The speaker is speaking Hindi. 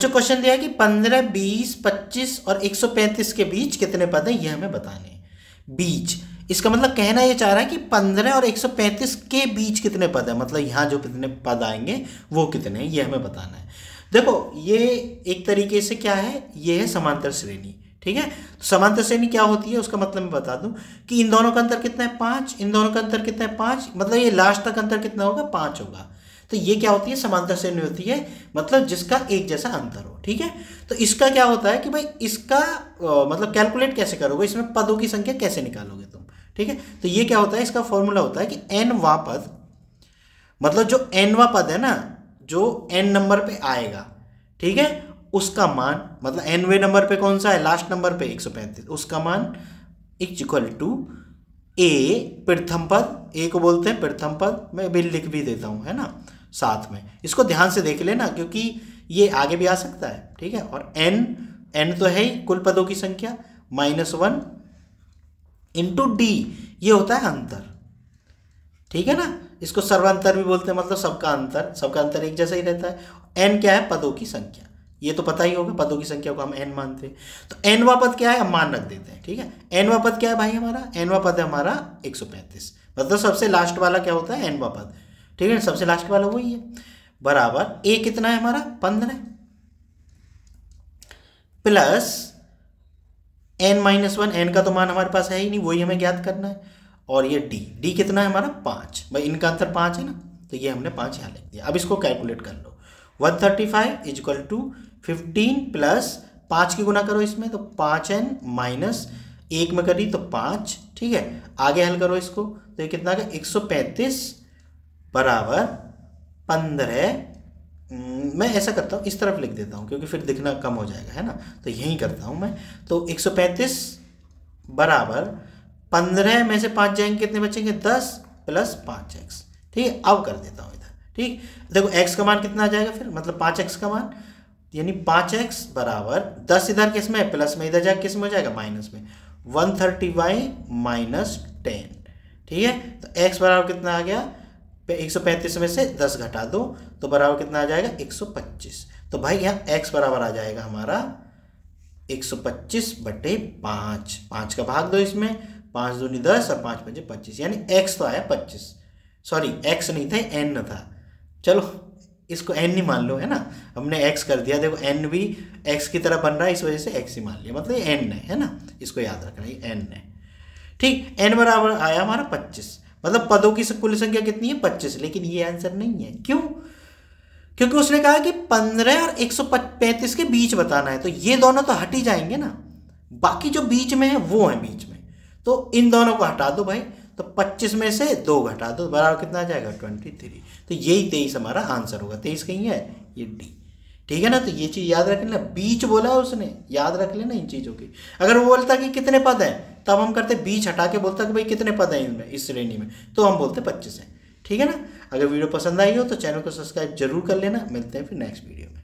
जो क्वेश्चन दिया है कि 15, 20, 25 और 135 के बीच कितने पद हैं, ये हमें बताने हैं। बीच, इसका मतलब कहना ये चाह रहा है कि 15 और 135 के बीच कितने पद हैं, मतलब यहाँ जो कितने पद आएंगे वो कितने हैं, ये हमें बताना है। देखो ये एक तरीके से क्या है, ये है समांतर श्रेणी, ठीक है। तो समांतर श्रेणी क्या होती है उसका मतलब मैं बता दूं कि इन दोनों का अंतर कितना है 5, इन दोनों का अंतर कितना है 5, मतलब ये लास्ट तक अंतर कितना होगा 5 होगा। तो ये क्या होती है, समांतर श्रेणी होती है, मतलब जिसका एक जैसा अंतर हो, ठीक है। तो इसका क्या होता है कि भाई इसका मतलब कैलकुलेट कैसे करोगे, इसमें पदों की संख्या कैसे निकालोगे तुम, ठीक है। तो ये क्या होता है, इसका फॉर्मूला होता है कि n वां पद, मतलब जो n वां पद है ना, जो n नंबर पे आएगा, ठीक है, उसका मान, मतलब nवें नंबर पे कौन सा है, लास्ट नंबर पे 135, उसका मान इक्वल टू a प्रथम पद, a को बोलते हैं प्रथम पद, मैं भी लिख भी देता हूं, है ना साथ में। इसको ध्यान से देख लेना क्योंकि ये आगे भी आ सकता है, ठीक है। और n तो है ही कुल पदों की संख्या, -1 इंटू डी, ये होता है अंतर, ठीक है ना। इसको सर्वांतर भी बोलते हैं, मतलब सबका अंतर एक जैसा ही रहता है। n क्या है, पदों की संख्या, ये तो पता ही होगा, पदों की संख्या को हम n मानते हैं। तो n वां पद क्या है, हम मान रख देते हैं, ठीक है। n वां पद क्या है भाई हमारा, n वां पद है हमारा 135, मतलब सबसे लास्ट वाला क्या होता है, n वां पद, ठीक है, सबसे लास्ट वाला वही है। बराबर a कितना है हमारा 15 प्लस n-1, n का तो मान हमारे पास है ही नहीं, वही हमें ज्ञात करना है। और ये d कितना है हमारा 5, भाई इनका अंतर 5 है ना, तो ये हमने 5 यहाँ लिख दिया। अब इसको कैलकुलेट कर लो, 135 इक्वल टू 15 प्लस 5 की गुना करो इसमें, तो 5n माइनस 1 में करी तो 5, ठीक है। आगे हल करो इसको, तो ये कितना आ गया 135 बराबर 15। मैं ऐसा करता हूँ, इस तरफ लिख देता हूँ क्योंकि फिर दिखना कम हो जाएगा, है ना, तो यही करता हूँ मैं। तो 135 बराबर 15 में से 5 जाएंगे कितने बचेंगे 10 प्लस 5x, ठीक है। अब कर देता हूँ इधर, ठीक। देखो x का मान कितना आ जाएगा फिर, मतलब 5x का मान, यानी 5x बराबर 10 इधर किस में प्लस में, इधर जाके किस में हो जाएगा माइनस में, 130y माइनस 10, ठीक है। तो x बराबर कितना आ गया, 135 में से 10 घटा दो तो बराबर कितना आ जाएगा 125। तो भाई यहाँ x बराबर आ जाएगा हमारा 125/5, 5 का भाग दो इसमें, 5 दूनी 10 और 5 पंजे 25, यानी x तो आया 25, सॉरी x नहीं था n था, चलो इसको n ही मान लो, है ना, हमने x कर दिया। देखो n भी x की तरह बन रहा है, इस वजह से x ही मान लिया, मतलब ये n है ना, इसको याद रखना ये n है, ठीक। n बराबर आया हमारा 25, मतलब पदों की कुल संख्या कितनी है 25, लेकिन ये आंसर नहीं है। क्यों, क्योंकि उसने कहा कि 15 और 135 के बीच बताना है, तो ये दोनों तो हट ही जाएंगे ना, बाकी जो बीच में है वो है बीच में, तो इन दोनों को हटा दो भाई, तो 25 में से 2 घटा दो, बराबर कितना आ जाएगा 23। तो यही 23 हमारा आंसर होगा, 23 कहीं है ये डी, ठीक है ना। तो ये चीज याद रख लेना, बीच बोला है उसने, याद रख लेना इन चीजों की। अगर वो बोलता कि कितने पद हैं, तब हम करते बीच हटा के बोलता कि भाई कितने पद हैं इनमें, इस श्रेणी में, तो हम बोलते 25 हैं, ठीक है ना। अगर वीडियो पसंद आई हो तो चैनल को सब्सक्राइब जरूर कर लेना, मिलते हैं फिर नेक्स्ट वीडियो में।